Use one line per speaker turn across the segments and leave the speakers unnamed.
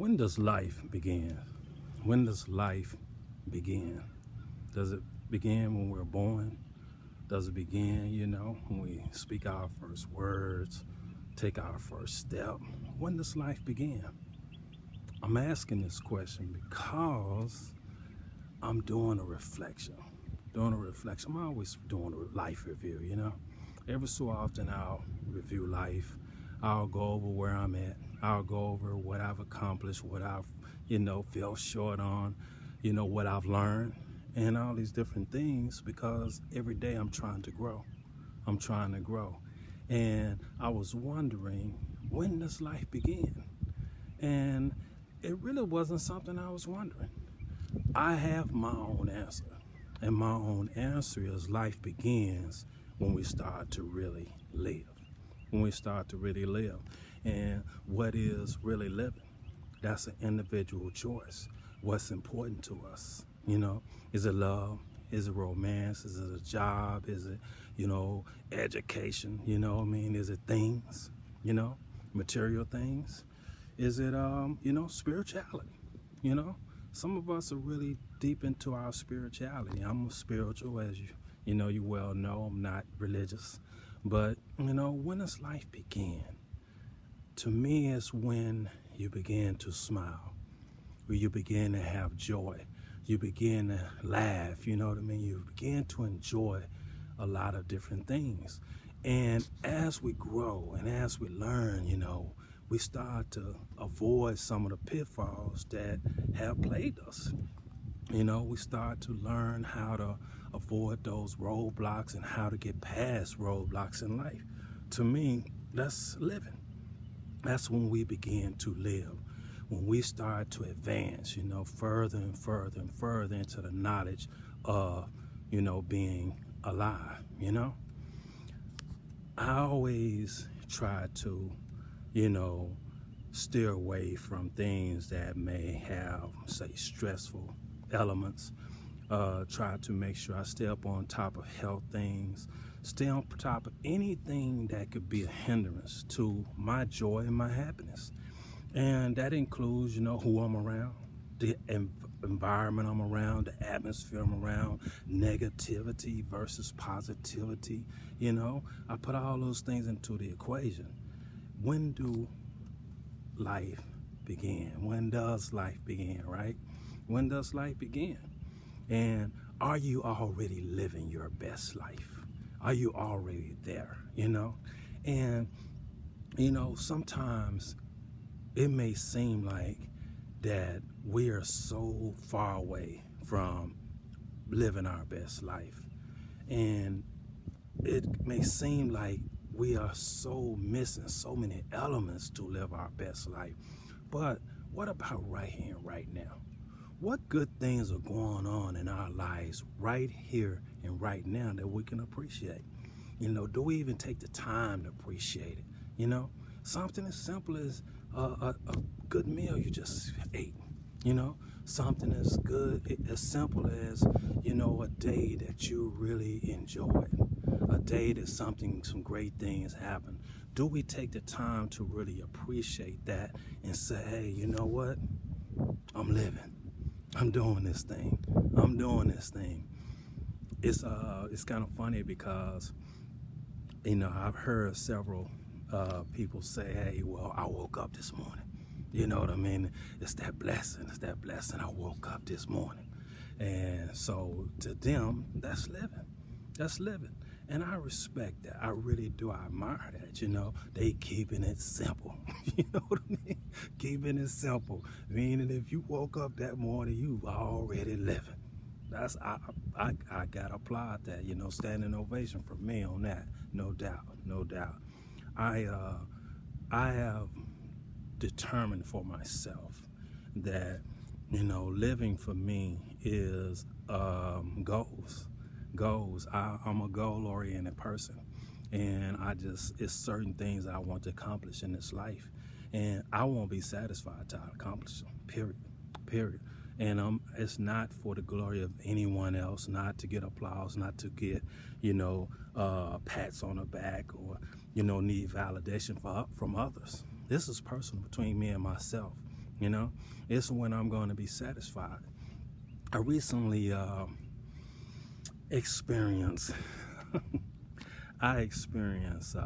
When does life begin? When does life begin? Does it begin when we're born? Does it begin, when we speak our first words, take our first step? When does life begin? I'm asking this question because I'm doing a reflection. I'm always doing a life review. Every so often I'll review life. I'll go over where I'm at. I'll go over what I've accomplished, what I've, fell short on, what I've learned, and all these different things because every day I'm trying to grow. And I was wondering, when does life begin? And it really wasn't something I was wondering. I have my own answer. And my own answer is life begins when we start to really live. And what is really living? That's an individual choice. What's important to us? Is it love? Is it romance? Is it a job? Is it, education? Is it things, material things? Is it, spirituality? Some of us are really deep into our spirituality. I'm spiritual, as you well know. I'm not religious. But, when does life begin? To me, it's when you begin to smile, where you begin to have joy. You begin to laugh, You begin to enjoy a lot of different things. And as we grow and as we learn, we start to avoid some of the pitfalls that have plagued us. We start to learn how to avoid those roadblocks and how to get past roadblocks in life. To me, that's living. That's when we begin to live. When we start to advance, further and further and further into the knowledge of, being alive, I always try to, steer away from things that may have, say, stressful elements. Try to make sure I stay up on top of health things, stay on top of anything that could be a hindrance to my joy and my happiness. And that includes, who I'm around, the environment I'm around, the atmosphere I'm around, negativity versus positivity. I put all those things into the equation. When do life begin? When does life begin, right? When does life begin? And are you already living your best life? Are you already there, And, sometimes it may seem like that we are so far away from living our best life. And it may seem like we are so missing so many elements to live our best life. But what about right here and right now? What good things are going on in our lives right here and right now that we can appreciate? Do we even take the time to appreciate it? Something as simple as a good meal you just ate. Something as good, as simple as, a day that you really enjoyed. A day that some great things happen. Do we take the time to really appreciate that and say, hey, you know what? I'm living. I'm doing this thing. It's kind of funny because, I've heard several people say, hey, well, I woke up this morning. You know what I mean? It's that blessing. I woke up this morning. And so to them, that's living. And I respect that. I really do. I admire that, They keeping it simple. You know what I mean? Keeping it simple. Meaning if you woke up that morning, you already living. I gotta applaud that, standing ovation for me on that. No doubt. I have determined for myself that, living for me is goals. I'm a goal-oriented person, and it's certain things I want to accomplish in this life, and I won't be satisfied till I accomplish them, period. And it's not for the glory of anyone else, not to get applause, not to get, pats on the back or, need validation from others. This is personal between me and myself. You know, it's when I'm going to be satisfied. I recently experienced, I experienced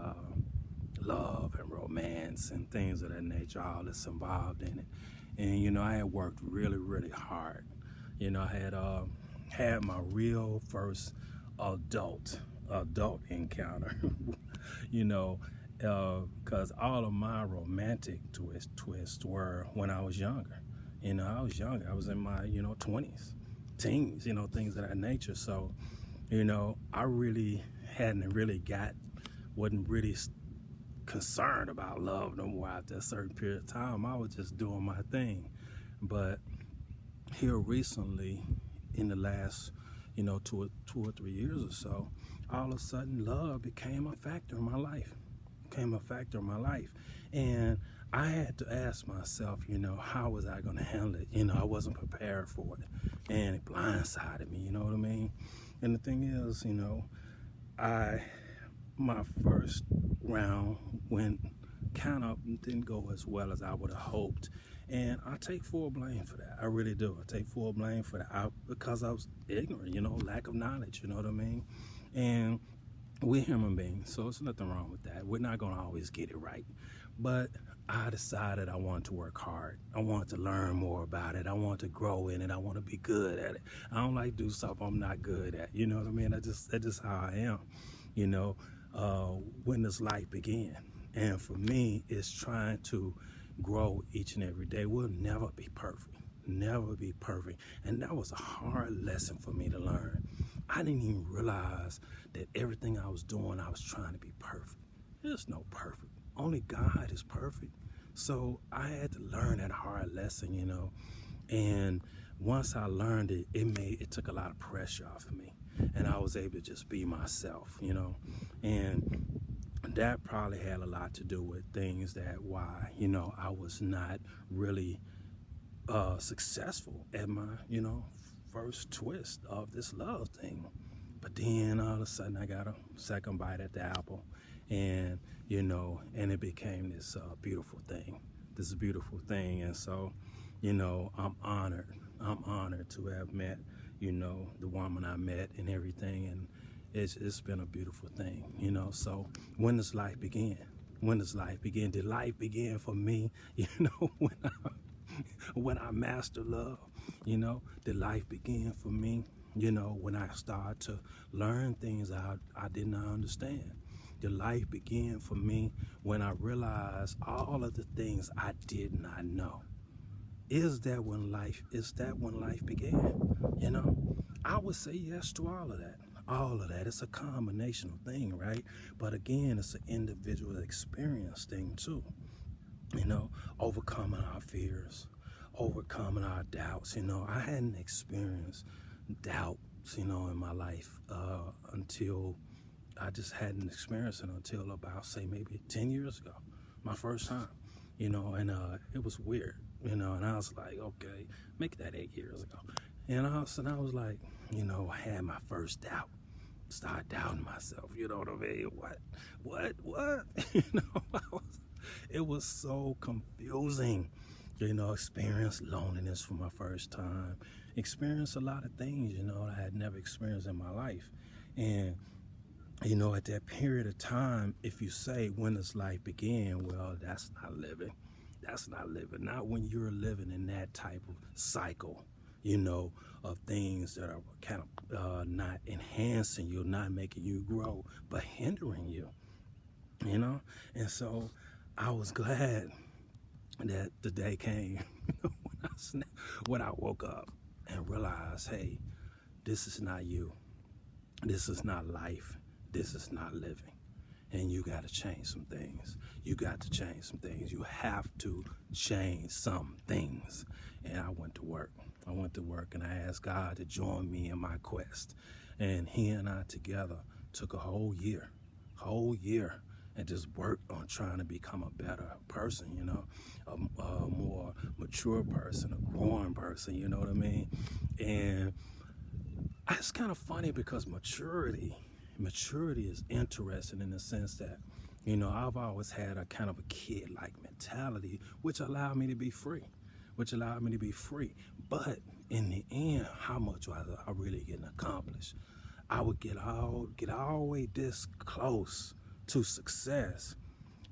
love and romance and things of that nature, all that's involved in it. And you know, I had worked really, really hard. You know, I had my real first adult encounter. You know, because all of my romantic twists were when I was younger. You know, I was younger. I was in my 20s, teens. You know, things of that nature. So, you know, I really wasn't really concerned about love no more after a certain period of time. I was just doing my thing. But here recently, in the last, 2 or 3 years or so, all of a sudden love became a factor in my life. And I had to ask myself, how was I going to handle it? You know, I wasn't prepared for it. And it blindsided me, you know what I mean? And the thing is, my first round didn't go as well as I would have hoped. And I take full blame for that. I really do. I take full blame for that because I was ignorant, lack of knowledge, you know what I mean? And we're human beings, so there's nothing wrong with that. We're not going to always get it right. But I decided I wanted to work hard. I wanted to learn more about it. I want to grow in it. I want to be good at it. I don't like to do something I'm not good at. You know what I mean? That's just how I am. When this life began. And for me, it's trying to grow each and every day. We'll never be perfect. Never be perfect. And that was a hard lesson for me to learn. I didn't even realize that everything I was doing, I was trying to be perfect. There's no perfect. Only God is perfect. So I had to learn that hard lesson, And once I learned it, it took a lot of pressure off of me. And I was able to just be myself, And that probably had a lot to do with things why I was not really successful at my, first twist of this love thing. But then all of a sudden I got a second bite at the apple, and and it became this beautiful thing. And so, I'm honored to have met, the woman I met and everything, and it's been a beautiful thing, So when does life begin? Did life begin for me, when I mastered love? Did life begin for me? When I started to learn things I did not understand. Did life begin for me when I realized all of the things I did not know? Is that when life began? I would say yes to all of that. All of that. It's a combinational thing, right? But again, it's an individual experience thing too. Overcoming our fears, overcoming our doubts. I hadn't experienced doubts, in my life until I just hadn't experienced it until about, say, maybe 10 years ago, my first time, and it was weird, and I was like, okay, make that 8 years ago. And all of a sudden I was like, I had my first doubt. Start doubting myself, you know what I mean? What? It was so confusing. Experienced loneliness for my first time. Experienced a lot of things, I had never experienced in my life. And, at that period of time, if you say, when does life begin? Well, that's not living. Not when you're living in that type of cycle, of things that are kind of not enhancing you, not making you grow, but hindering you, And so I was glad that the day came when I woke up and realized, hey, this is not you. This is not life. This is not living. And you got to change some things. You have to change some things. And I went to work. And I asked God to join me in my quest. And he and I together took a whole year, and just worked on trying to become a better person, a more mature person, a growing person, you know what I mean? And it's kind of funny because maturity is interesting in the sense that, I've always had a kind of a kid-like mentality, which allowed me to be free, which allowed me to be free. But in the end, how much was I really getting accomplished? I would get all the way this close to success,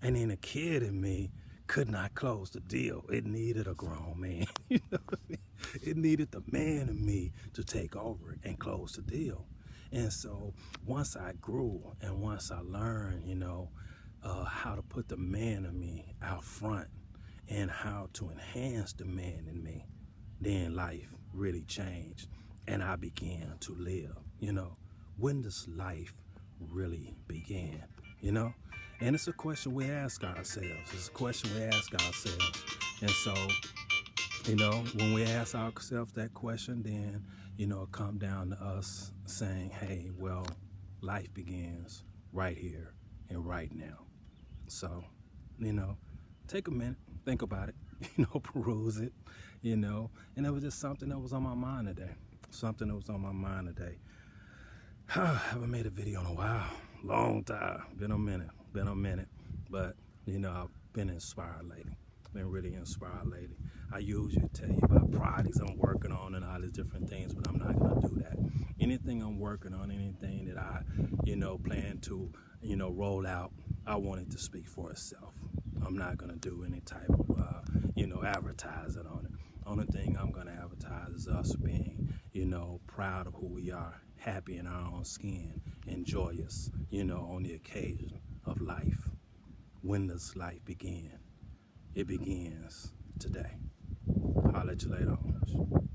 and then a kid in me could not close the deal. It needed a grown man. You know what I mean? It needed the man in me to take over and close the deal. And so once I grew and once I learned, how to put the man in me out front and how to enhance the man in me, then life really changed and I began to live. When does life really begin? And it's a question we ask ourselves. It's a question we ask ourselves. And so, when we ask ourselves that question, then, it come down to us saying, hey, well, life begins right here and right now. So, take a minute, think about it, peruse it, and it was just something that was on my mind today. I haven't made a video in a while, long time, been a minute, but, I've been inspired lately. Been really inspired lately. I usually tell you about projects I'm working on and all these different things, but I'm not gonna do that. Anything I'm working on, anything that I, plan to, roll out, I want it to speak for itself. I'm not gonna do any type of, advertising on it. Only thing I'm gonna advertise is us being, proud of who we are, happy in our own skin, and joyous, on the occasion of life. When does life begin? It begins today. I'll let you later on.